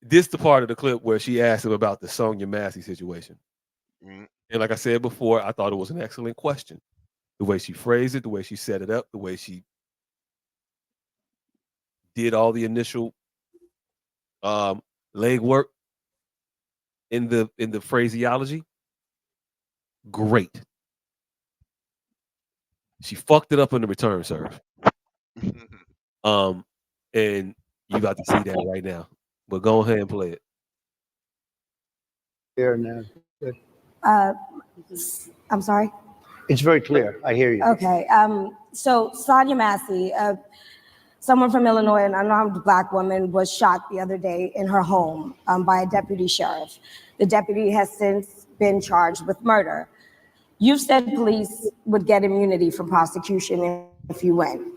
this the part of the clip where she asked him about the Sonya Massey situation. Mm. And like I said before, I thought it was an excellent question. The way she phrased it, the way she set it up, the way she did all the initial leg work in the phraseology. Great. She fucked it up in the return serve. And you about to see that right now. But go ahead and play it. Here now. Good. I'm sorry? It's very clear. I hear you. Okay. So Sonya Massey, someone from Illinois, an unarmed Black woman, was shot the other day in her home by a deputy sheriff. The deputy has since been charged with murder. You've said police would get immunity from prosecution if you win.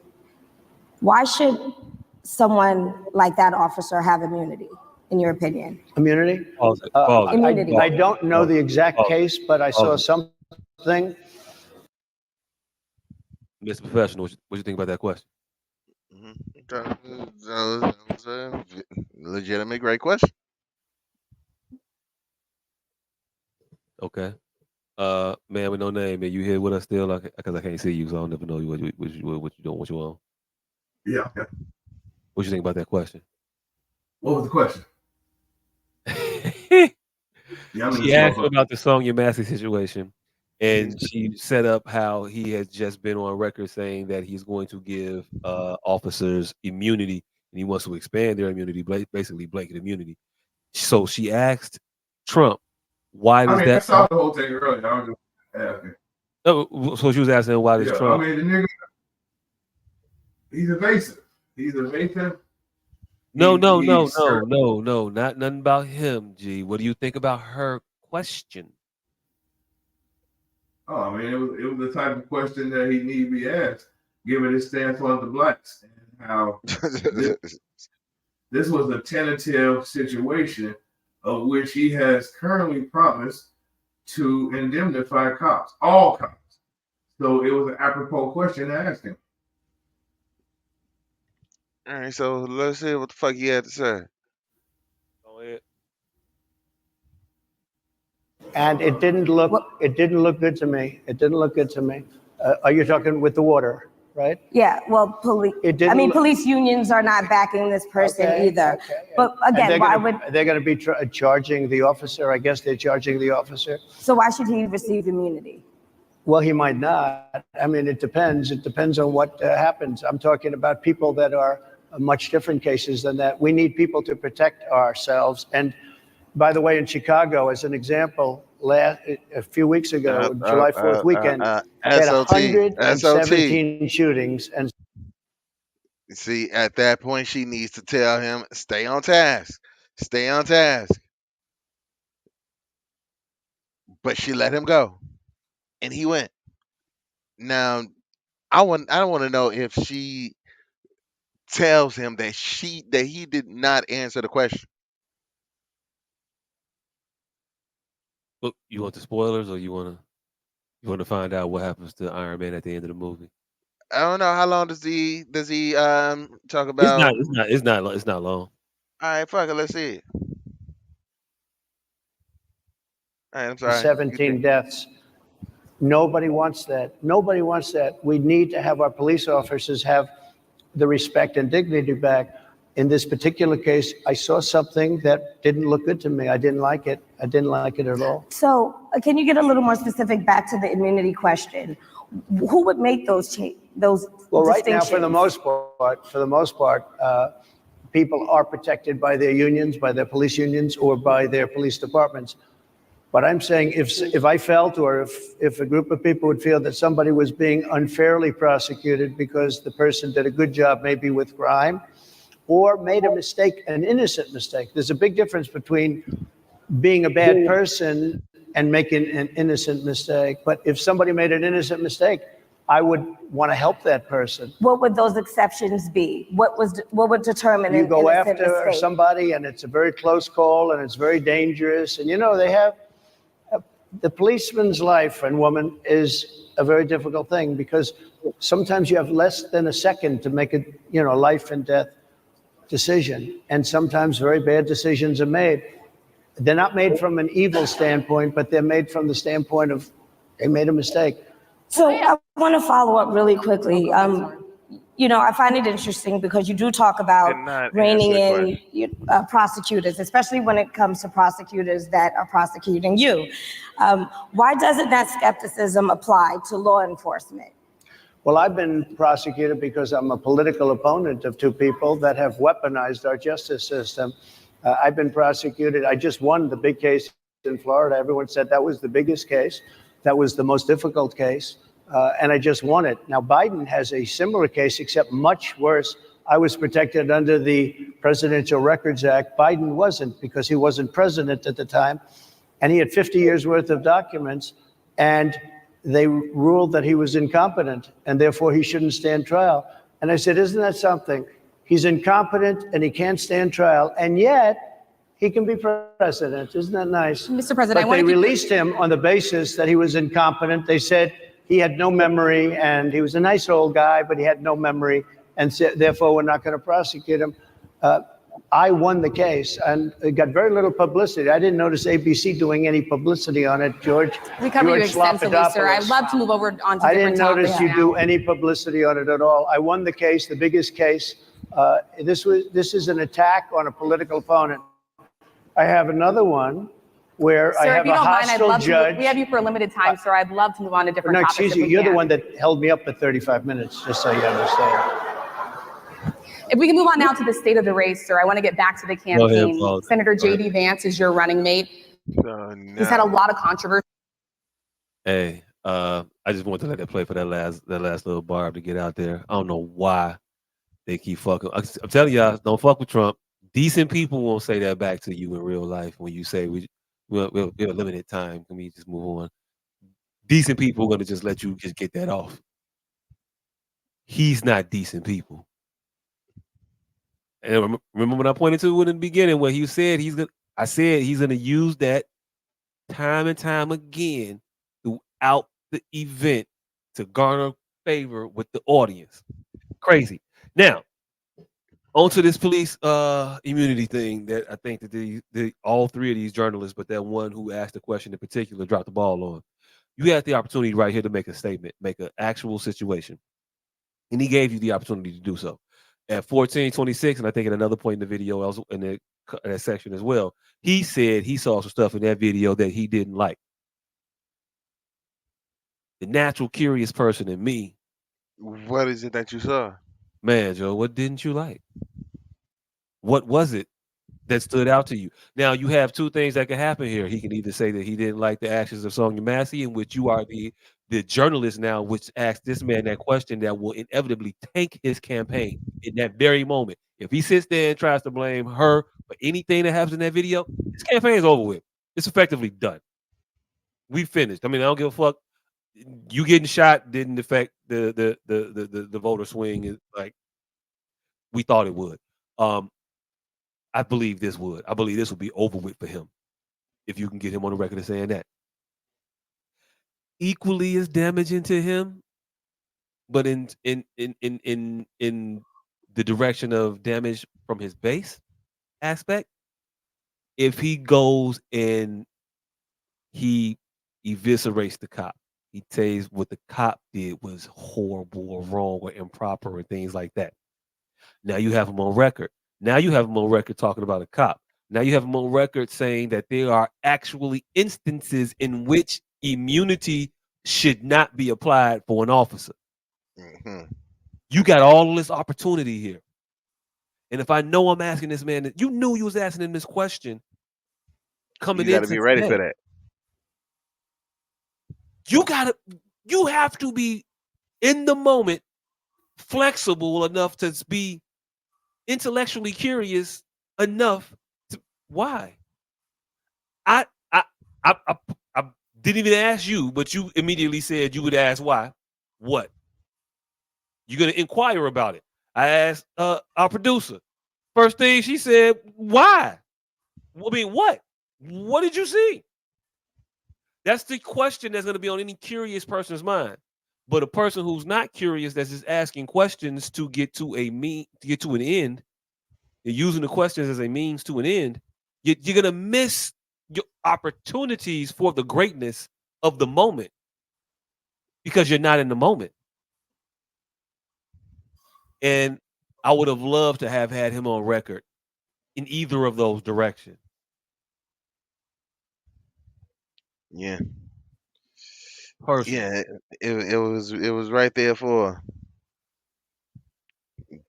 Why should someone like that officer have immunity, in your opinion? Immunity? Pause it. Immunity. I don't know the exact case, but I saw something. Mr. Professional, what you think about that question? That was a legitimate, great question. Okay. Man with no name, man, you here with us still? Because I can't see you, so I don't never know what you doing, what you on. Yeah. What you think about that question? What was the question? She asked him about the Sonya Massey situation, and she set up how he has just been on record saying that he's going to give officers immunity, and he wants to expand their immunity, basically blanket immunity. So she asked Trump, "Why does that?" I saw the whole thing earlier. I was just asking. Oh, so she was asking why does Trump? I mean, the nigga, he's evasive. He's evasive. No, not nothing about him, G. What do you think about her question? Oh, I mean, it was the type of question that he needed to be asked, given his stance on the blacks and how this was a tentative situation of which he has currently promised to indemnify cops, all cops. So it was an apropos question to ask him. All right, so let's see what the fuck he had to say. Go ahead. And it didn't look good to me. It didn't look good to me. Are you talking with the water, right? Yeah, well, police unions are not backing this person either. Okay. But again, they're going to be charging the officer? I guess they're charging the officer. So why should he receive immunity? Well, he might not. I mean, it depends. It depends on what happens. I'm talking about people that are much different cases than that. We need people to protect ourselves. And by the way, in Chicago, as an example, a few weeks ago, July 4th weekend, had 117 shootings. And see, at that point, she needs to tell him, stay on task. Stay on task. But she let him go. And he went. Now, I don't want to know if she tells him that he did not answer the question. Look, you want the spoilers, or you want to find out what happens to Iron Man at the end of the movie? I don't know how long does he talk about? It's not long. All right, fuck it, let's see it. All right, I'm sorry. 17 deaths. Nobody wants that. Nobody wants that. We need to have our police officers have the respect and dignity back. In this particular case, I saw something that didn't look good to me. I didn't like it. I didn't like it at all. So can you get a little more specific back to the immunity question? Who would make those well, right now, for the most part, people are protected by their unions, by their police unions, or by their police departments. But I'm saying if I felt, or if a group of people would feel that somebody was being unfairly prosecuted because the person did a good job maybe with crime or made a mistake, an innocent mistake. There's a big difference between being a bad person and making an innocent mistake. But if somebody made an innocent mistake, I would want to help that person. What would those exceptions be? What would determine you go after somebody and it's a very close call and it's very dangerous, and they have the policeman's life and woman is a very difficult thing because sometimes you have less than a second to make it, life and death decision. And sometimes very bad decisions are made. They're not made from an evil standpoint, but they're made from the standpoint of they made a mistake. So I want to follow up really quickly. You know, I find it interesting because you do talk about reining in prosecutors, especially when it comes to prosecutors that are prosecuting you. Why doesn't that skepticism apply to law enforcement? Well, I've been prosecuted because I'm a political opponent of two people that have weaponized our justice system. I've been prosecuted. I just won the big case in Florida. Everyone said that was the biggest case. That was the most difficult case. And I just won it. Now, Biden has a similar case, except much worse. I was protected under the Presidential Records Act. Biden wasn't, because he wasn't president at the time. And he had 50 years worth of documents. And they ruled that he was incompetent, and therefore he shouldn't stand trial. And I said, isn't that something? He's incompetent and he can't stand trial, and yet he can be president. Isn't that nice? Mr. President, but they released him on the basis that he was incompetent. They said he had no memory, and he was a nice old guy, but he had no memory, and therefore we're not going to prosecute him. I won the case, and it got very little publicity. I didn't notice ABC doing any publicity on it, George. We cover you extensively, sir. I'd love to move over on to different topics. I didn't notice you do any publicity on it at all. I won the case, the biggest case. This is an attack on a political opponent. I have another one where I have a hostile judge. We have you for a limited time, sir. I'd love to move on to different topics. No, excuse you. You're the one that held me up for 35 minutes, just so you understand. If we can move on now to the state of the race, sir, I want to get back to the campaign. Senator J.D. Vance is your running mate. No. He's had a lot of controversy. Hey, I just wanted to let that play for that last little barb to get out there. I don't know why they keep fucking. I'm telling y'all, don't fuck with Trump. Decent people won't say that back to you in real life when you say we have a limited time. Can we just move on? Decent people are going to just let you just get that off. He's not decent people. And remember when I pointed to it in the beginning where he said I said he's gonna use that time and time again throughout the event to garner favor with the audience. Crazy. Now, onto this police immunity thing that I think that all three of these journalists, but that one who asked the question in particular, dropped the ball on. You had the opportunity right here to make a statement, make an actual situation. And he gave you the opportunity to do so. At 14:26, and I think at another point in the video, in that section as well, he said he saw some stuff in that video that he didn't like. The natural curious person in me. What is it that you saw? Man, Joe, what didn't you like? What was it that stood out to you? Now, you have two things that can happen here. He can either say that he didn't like the actions of Sonya Massey, in which you are the journalist now, which asked this man that question that will inevitably tank his campaign in that very moment. If he sits there and tries to blame her for anything that happens in that video, his campaign is over with. It's effectively done. We finished. I mean, I don't give a fuck. You getting shot didn't affect the voter swing like we thought it would. I believe this would. I believe this would be over with for him if you can get him on the record of saying that. Equally as damaging to him, but in the direction of damage from his base aspect, if he goes and he eviscerates the cop, he says what the cop did was horrible or wrong or improper and things like that. Now you have him on record. Now you have him on record talking about a cop. Now you have him on record saying that there are actually instances in which immunity should not be applied for an officer. Mm-hmm. You got all this opportunity here. And if I know I'm asking this man, you knew you was asking him this question coming in. You got to be ready for that. You have to be in the moment, flexible enough to be intellectually curious enough to why. I didn't even ask you, but you immediately said you would ask why. What? You're gonna inquire about it. I asked our producer. First thing she said, why? I mean, what? What did you see? That's the question that's going to be on any curious person's mind. But a person who's not curious, that's just asking questions to get to an end, and using the questions as a means to an end, you're gonna miss your opportunities for the greatness of the moment because you're not in the moment. And I would have loved to have had him on record in either of those directions. Yeah, Personally. yeah. It was right there for her.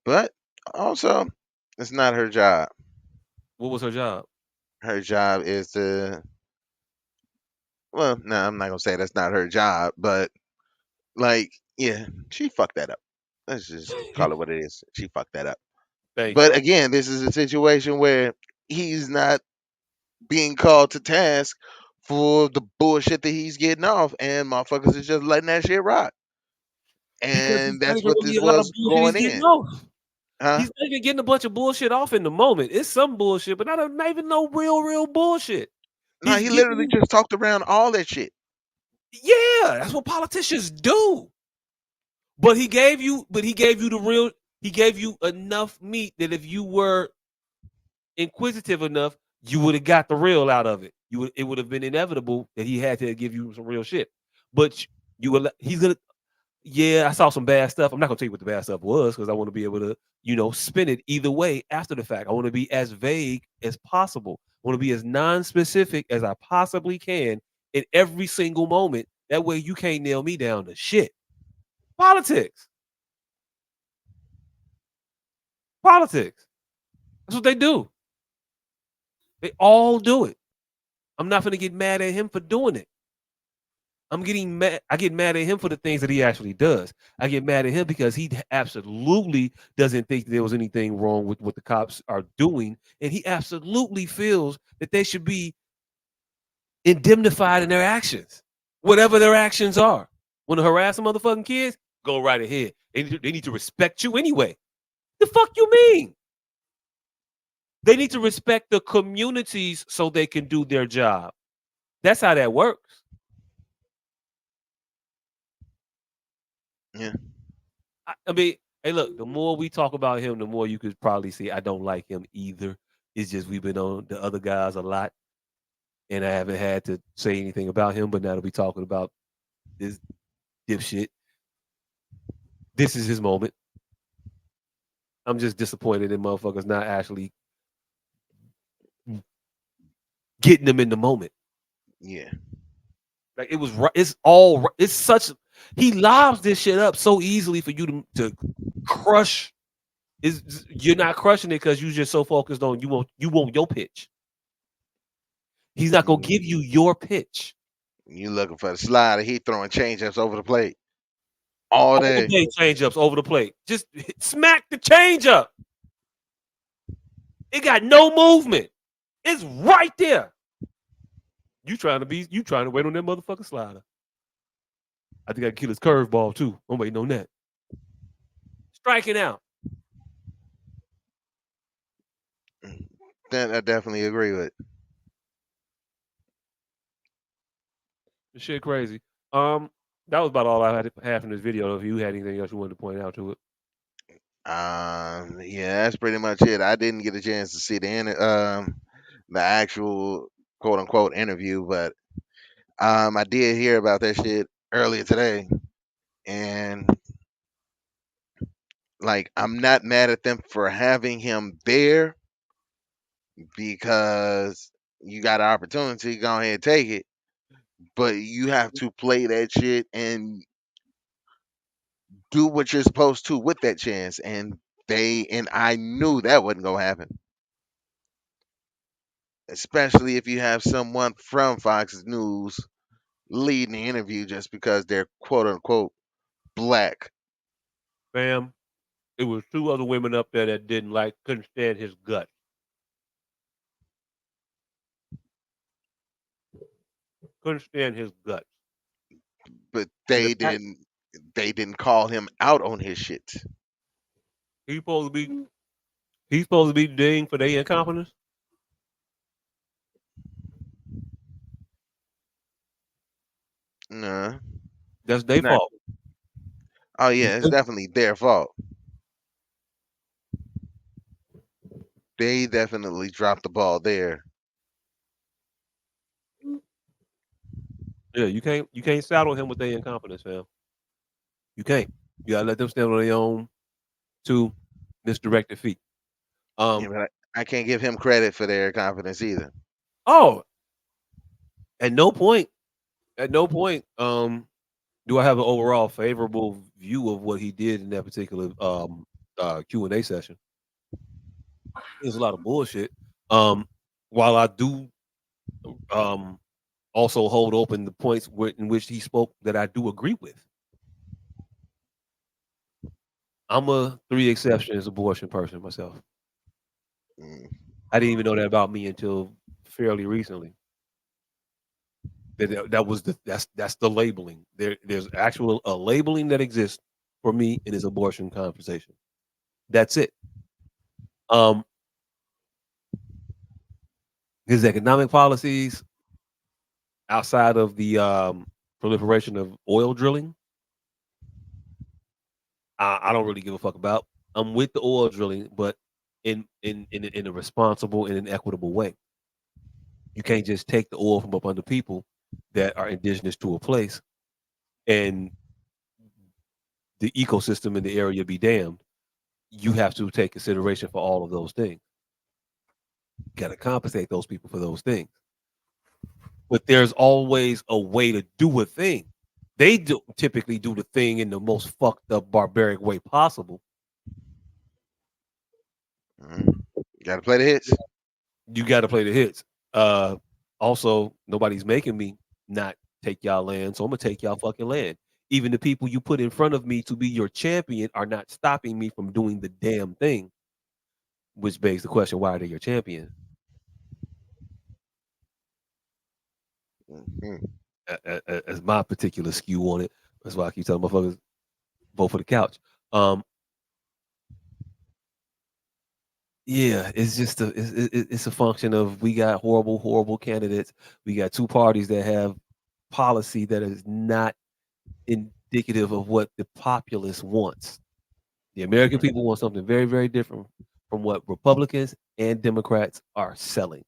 But also, it's not her job. What was her job? Her job is to. Well, no, I'm not gonna say that's not her job, but like, yeah, she fucked that up. Let's just call it what it is. She fucked that up. Thank you. But again, this is a situation where he's not being called to task for the bullshit that he's getting off, and motherfuckers is just letting that shit rock. Because it's And not that's even what really this a lot of was bullshit he's going getting in, off. huh? He's not even getting a bunch of bullshit off in the moment. It's some bullshit, but not even no real bullshit. No, He's he giving literally you, just talked around all that shit. yeah, that's what politicians do. But he gave you the real. He gave you enough meat that if you were inquisitive enough, you would have got the real out of it. It would have been inevitable that he had to give you some real shit. But he's gonna. Yeah, I saw some bad stuff. I'm not gonna tell you what the bad stuff was because I want to be able to, spin it either way after the fact. I want to be as vague as possible. I want to be as non-specific as I possibly can in every single moment. That way you can't nail me down to shit. Politics. Politics. That's what they do. They all do it. I'm not gonna get mad at him for doing it. I'm getting mad. I get mad at him for the things that he actually does. I get mad at him because he absolutely doesn't think there was anything wrong with what the cops are doing, and he absolutely feels that they should be indemnified in their actions, whatever their actions are. Want to harass some motherfucking kids? Go right ahead. They need to respect you anyway. The fuck you mean? They need to respect the communities so they can do their job. That's how that works. Yeah, I mean, hey, look, the more we talk about him, the more you could probably see I don't like him either. It's just we've been on the other guys a lot, and I haven't had to say anything about him. But now that we talking about this dipshit, this is his moment. I'm just disappointed in motherfuckers not actually getting them in the moment. yeah, Like it was, it's all, it's such. He lobs this shit up so easily for you to crush. Is you're not crushing it because you just so focused on you want your pitch. He's not gonna give you you your pitch. you looking for the slider? He throwing change-ups over the plate all All day. day change-ups over the plate. Just smack the change-up. It got no movement. It's right there. You trying to wait on that motherfucking slider. I think I can kill his curveball too. I'm waiting on that. Striking out. That I definitely agree with. This shit crazy. That was about all I had from this video. If you had anything else you wanted to point out to it. Yeah, that's pretty much it. I didn't get a chance to see the actual quote unquote interview, but I did hear about that shit earlier today, and like, I'm not mad at them for having him there because you got an opportunity, go ahead and take it. But you have to play that shit and do what you're supposed to with that chance. And I knew that wasn't gonna happen. Especially if you have someone from Fox News leading the interview just because they're quote unquote black. Fam, it was two other women up there that couldn't stand his guts. Couldn't stand his guts. But And the fact they didn't call him out on his shit. he's supposed to be he's supposed to be dinged for their incompetence. Nah, That's it's their not. fault. Oh yeah, it's definitely their fault. they definitely dropped the ball there. Yeah, you can't saddle him with their incompetence, fam. You can't. You gotta let them stand on their own two misdirected feet. Yeah, but I can't give him credit for their confidence either. Oh, at no point, do I have an overall favorable view of what he did in that particular Q&A session. There's a lot of bullshit. While I do um also hold open the points in which he spoke that I do agree with. I'm a 3 exceptions abortion person myself. Mm. I didn't even know that about me until fairly recently. That's the labeling. There's actual a labeling that exists for me in his abortion conversation. That's it. Um, his economic policies outside of the proliferation of oil drilling, I don't really give a fuck about. I'm with the oil drilling, but in a responsible and an equitable way. You can't just take the oil from up under people that are indigenous to a place and the ecosystem in the area be damned. You have to take consideration for all of those things. Got to compensate those people for those things. But there's always a way to do a thing. They typically do the thing in the most fucked up, barbaric way possible. Got to play the hits. You got to play the hits. Also, nobody's making me not take y'all land, so I'm gonna take y'all fucking land. Even the people you put in front of me to be your champion are not stopping me from doing the damn thing. Which begs the question, why are they your champion? As my particular skew on it. That's why I keep telling motherfuckers vote for the couch. Yeah, it's just it's a function of we got horrible candidates. We got two parties that have policy that is not indicative of what the populace wants. The American people want something very, very different from what Republicans and Democrats are selling.